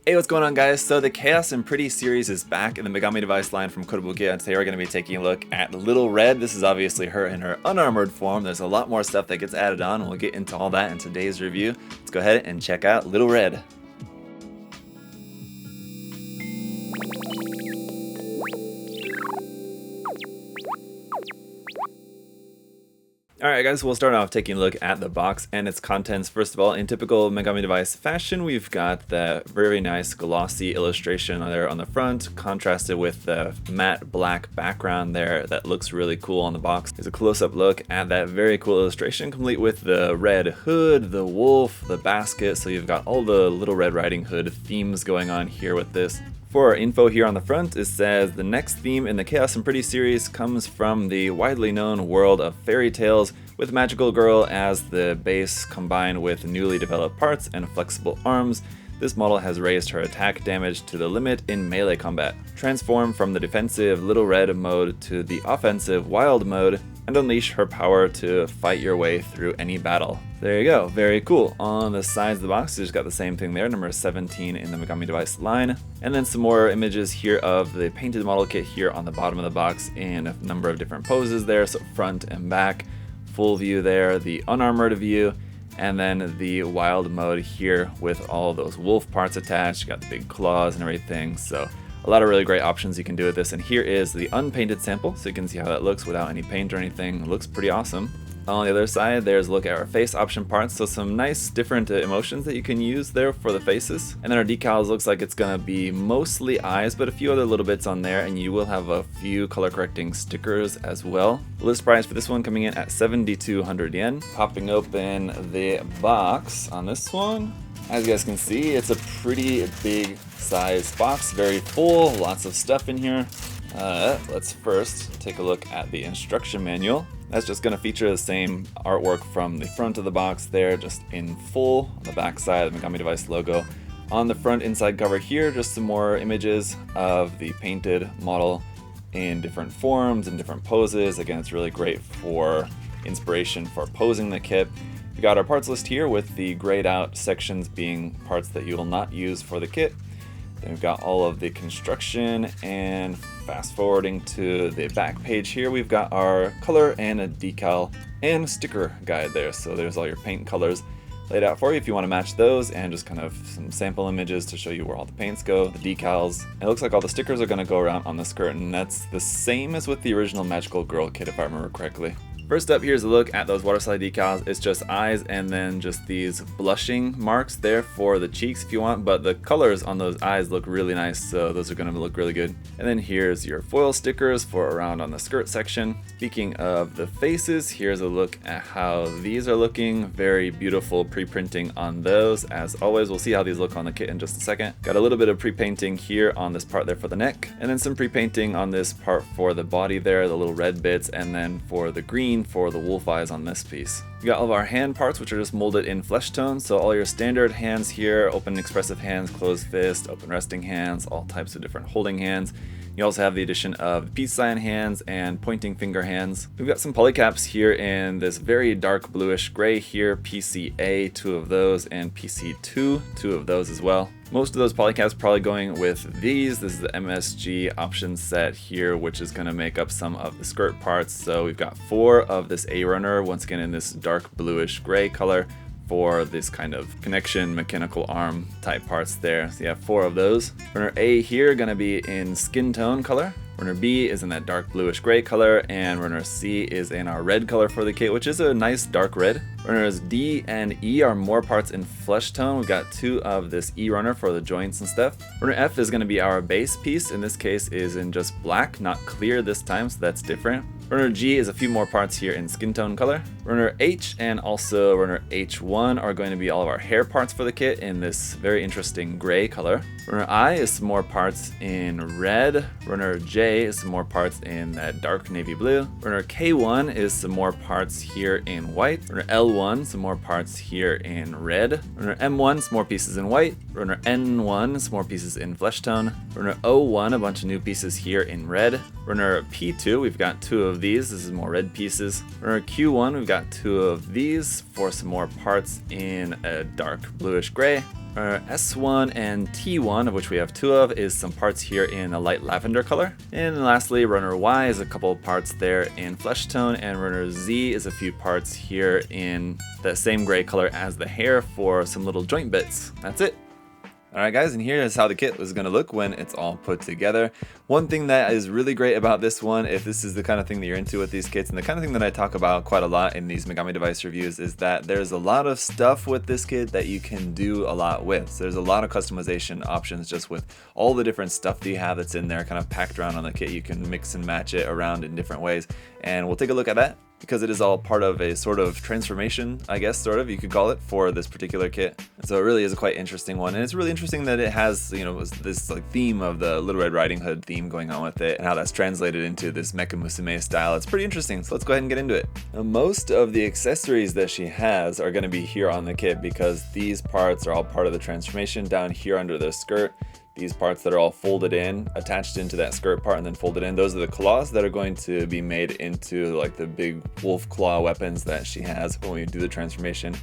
Hey, what's going on, guys? So the Chaos and Pretty series is back in the Megami Device line from Kotobukiya, and today we're going to be taking a look at Little Red. This is obviously her in her unarmored form. There's a lot more stuff that gets added on, and we'll get into all that in today's review. Let's go ahead and check out Little Red. Alright guys, we'll start off taking a look at the box and its contents. First of all, in typical Megami Device fashion, we've got the very nice glossy illustration there on the front, contrasted with the matte black background there that looks really cool on the box. There's a close-up look at that very cool illustration, complete with the red hood, the wolf, the basket, so you've got all the Little Red Riding Hood themes going on here with this. For our info here on the front, it says the next theme in the Chaos and Pretty series comes from the widely known world of fairy tales, with Magical Girl as the base combined with newly developed parts and flexible arms. This model has raised her attack damage to the limit in melee combat. Transform from the defensive Little Red mode to the offensive Wild mode, and unleash her power to fight your way through any battle. There you go, very cool. On the sides of the box, you just got the same thing there, number 17 in the Megami Device line. And then some more images here of the painted model kit here on the bottom of the box in a number of different poses there, so front and back. Full view there, the unarmored view, and then the wild mode here with all those wolf parts attached. You got the big claws and everything, so a lot of really great options you can do with this. And here is the unpainted sample, so you can see how that looks without any paint or anything. It looks pretty awesome. On the other side, there's a look at our face option parts, so some nice different emotions that you can use there for the faces. And then our decals looks like it's gonna be mostly eyes, but a few other little bits on there, and you will have a few color correcting stickers as well. The list price for this one coming in at 7,200 yen. Popping open the box on this one, as you guys can see, it's a pretty big size box, very full, lots of stuff in here. Let's first take a look at the instruction manual. That's just going to feature the same artwork from the front of the box there, just in full on the back side of the Megami Device logo. On the front inside cover here, just some more images of the painted model in different forms and different poses. Again, it's really great for inspiration for posing the kit. We got our parts list here with the grayed out sections being parts that you will not use for the kit. Then we've got all of the construction, and fast forwarding to the back page here, we've got our color and a decal and sticker guide there. So there's all your paint colors laid out for you if you want to match those, and just kind of some sample images to show you where all the paints go, the decals. It looks like all the stickers are going to go around on the skirt, and that's the same as with the original Magical Girl kit if I remember correctly. First up, here's a look at those water slide decals. It's just eyes and then just these blushing marks there for the cheeks if you want, but the colors on those eyes look really nice, so those are going to look really good. And then here's your foil stickers for around on the skirt section. Speaking of the faces, here's a look at how these are looking. Very beautiful pre-printing on those. As always, we'll see how these look on the kit in just a second. Got a little bit of pre-painting here on this part there for the neck, and then some pre-painting on this part for the body there, the little red bits, and then for the green for the wolf eyes on this piece. We got all of our hand parts, which are just molded in flesh tone, so all your standard hands here, open expressive hands, closed fist, open resting hands, all types of different holding hands. You also have the addition of peace sign hands and pointing finger hands. We've got some polycaps here in this very dark bluish gray here, PCA, 2 of those, and PC2, 2 of those as well. Most of those polycaps probably going with these. This is the MSG option set here, which is going to make up some of the skirt parts. So we've got 4 of this A runner, once again in this dark bluish gray color, for this kind of connection mechanical arm type parts there. So you have 4 of those. Runner A here gonna be in skin tone color. Runner B is in that dark bluish gray color, and runner C is in our red color for the kit, which is a nice dark red. Runners D and E are more parts in flesh tone. We've got 2 of this E runner for the joints and stuff. Runner F is going to be our base piece. In this case is in just black, not clear this time, so that's different. Runner G is a few more parts here in skin tone color. Runner H and also runner H1 are going to be all of our hair parts for the kit in this very interesting gray color. Runner I is some more parts in red. Runner J is some more parts in that dark navy blue. Runner K1 is some more parts here in white. Runner L1, some more parts here in red. Runner M1, some more pieces in white. Runner N1, some more pieces in flesh tone. Runner O1, a bunch of new pieces here in red. Runner P2, we've got 2 of these. This is more red pieces. Runner Q1, we've got 2 of these for some more parts in a dark bluish gray. Our S1 and T1, of which we have 2 of, is some parts here in a light lavender color. And lastly, runner Y is a couple of parts there in flesh tone, and runner Z is a few parts here in the same gray color as the hair for some little joint bits. That's it. Alright guys, and here is how the kit is going to look when it's all put together. One thing that is really great about this one, if this is the kind of thing that you're into with these kits, and the kind of thing that I talk about quite a lot in these Megami Device reviews, is that there's a lot of stuff with this kit that you can do a lot with. So there's a lot of customization options just with all the different stuff that you have that's in there kind of packed around on the kit. You can mix and match it around in different ways, and we'll take a look at that, because it is all part of a sort of transformation, I guess, sort of, you could call it, for this particular kit. And so it really is a quite interesting one, and it's really interesting that it has, you know, this like theme of the Little Red Riding Hood theme going on with it, and how that's translated into this Mecha Musume style. It's pretty interesting, so let's go ahead and get into it. Now, most of the accessories that she has are going to be here on the kit, because these parts are all part of the transformation down here under the skirt. These parts that are all folded in, attached into that skirt part and then folded in, those are the claws that are going to be made into like the big wolf claw weapons that she has when we do the transformation.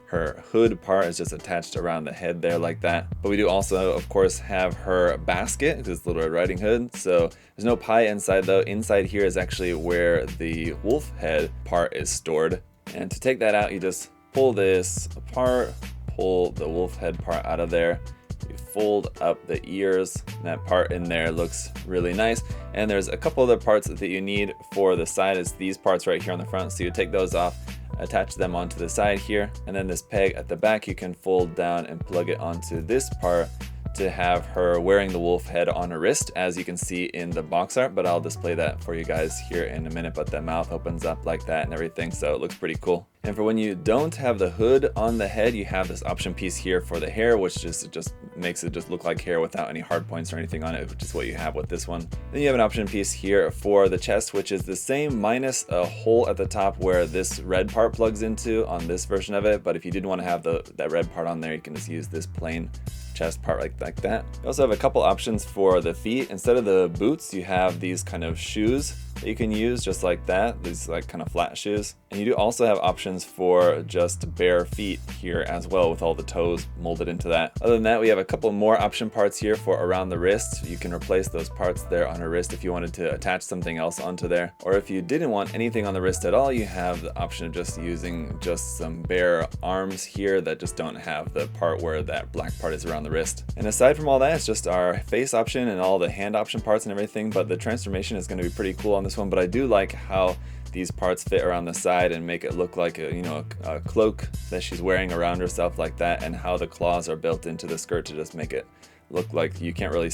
Her hood part is just attached around the head there like that. But we do also, of course, have her basket, because it's Little Red Riding Hood. So there's no pie inside though. Inside here is actually where the wolf head part is stored. And to take that out, you just pull this apart, pull the wolf head part out of there. You fold up the ears, and that part in there looks really nice. And there's a couple other parts that you need for the side. It's these parts right here on the front, so you take those off, attach them onto the side here, and then this peg at the back you can fold down and plug it onto this part to have her wearing the wolf head on her wrist, as you can see in the box art, but I'll display that for you guys here in a minute. But the mouth opens up like that and everything, so it looks pretty cool. And for when you don't have the hood on the head, you have this option piece here for the hair, which just makes it just look like hair without any hard points or anything on it, which is what you have with this one. Then you have an option piece here for the chest, which is the same minus a hole at the top where this red part plugs into on this version of it. But if you did want to have that red part on there, you can just use this plain chest part like that. You also have a couple options for the feet. Instead of the boots, you have these kind of shoes that you can use just like that, these like kind of flat shoes. And you do also have options for just bare feet here as well, with all the toes molded into that. Other than that, we have a couple more option parts here for around the wrist. You can replace those parts there on her wrist if you wanted to attach something else onto there. Or if you didn't want anything on the wrist at all, you have the option of just using just some bare arms here that just don't have the part where that black part is around the wrist. And aside from all that, it's just our face option and all the hand option parts and everything, but the transformation is going to be pretty cool on this one. But I do like how these parts fit around the side and make it look like a cloak that she's wearing around herself like that, and how the claws are built into the skirt to just make it look like you can't really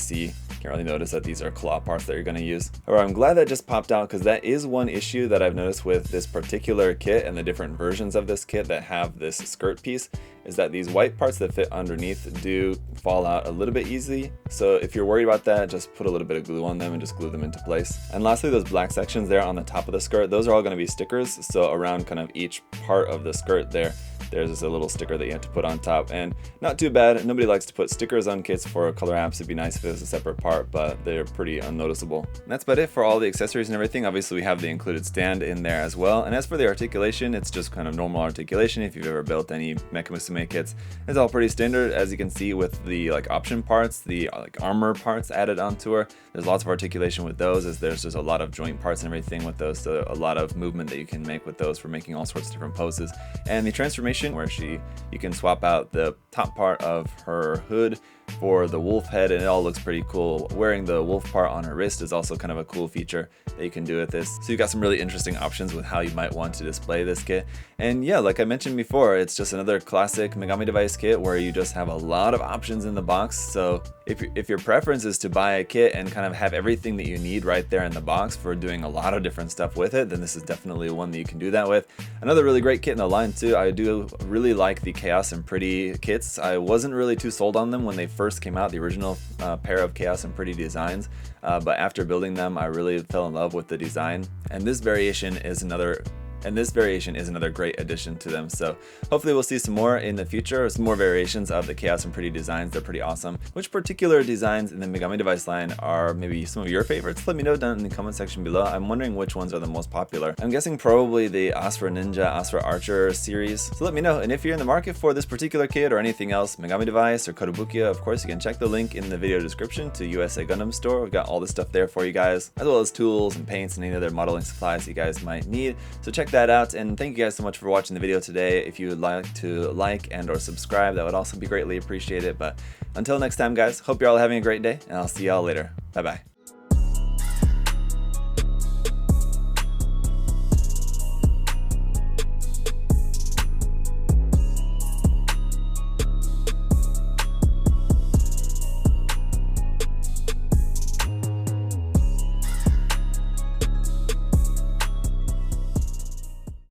notice that these are claw parts that you're going to use. Alright, I'm glad that just popped out, because that is one issue that I've noticed with this particular kit and the different versions of this kit that have this skirt piece, is that these white parts that fit underneath do fall out a little bit easily. So if you're worried about that, just put a little bit of glue on them and just glue them into place. And lastly, those black sections there on the top of the skirt, those are all going to be stickers. So around kind of each part of the skirt there's a little sticker that you have to put on top, and not too bad. Nobody likes to put stickers on kits for color apps. It'd be nice if it was a separate part, but they're pretty unnoticeable. And that's about it for all the accessories and everything. Obviously we have the included stand in there as well. And as for the articulation, it's just kind of normal articulation. If you've ever built any Mecha Musume kits, it's all pretty standard, as you can see with the like option parts, the like armor parts added onto her. There's lots of articulation with those, as there's just a lot of joint parts and everything with those, so a lot of movement that you can make with those for making all sorts of different poses. And the transformation, where you can swap out the top part of her hood for the wolf head, and it all looks pretty cool. Wearing the wolf part on her wrist is also kind of a cool feature that you can do with this. So you've got some really interesting options with how you might want to display this kit. And yeah, like I mentioned before, it's just another classic Megami Device kit where you just have a lot of options in the box. So if your preference is to buy a kit and kind of have everything that you need right there in the box for doing a lot of different stuff with it, then this is definitely one that you can do that with. Another really great kit in the line too, I do really like the Chaos and Pretty kits. I wasn't really too sold on them when they first came out, the original pair of Chaos and Pretty designs, but after building them I really fell in love with the design. And this variation is another And this variation is another great addition to them, so hopefully we'll see some more in the future, some more variations of the Chaos and Pretty designs. They're pretty awesome. Which particular designs in the Megami Device line are maybe some of your favorites? Let me know down in the comment section below. I'm wondering which ones are the most popular. I'm guessing probably the Asura Ninja, Asura Archer series. So let me know, and if you're in the market for this particular kit or anything else, Megami Device or Kotobukiya, of course you can check the link in the video description to USA Gundam Store. We've got all this stuff there for you guys, as well as tools and paints and any other modeling supplies you guys might need. So check that out, and thank you guys so much for watching the video today. If you would like to like and or subscribe, that would also be greatly appreciated. But until next time guys, hope you're all having a great day, and I'll see y'all later. Bye bye.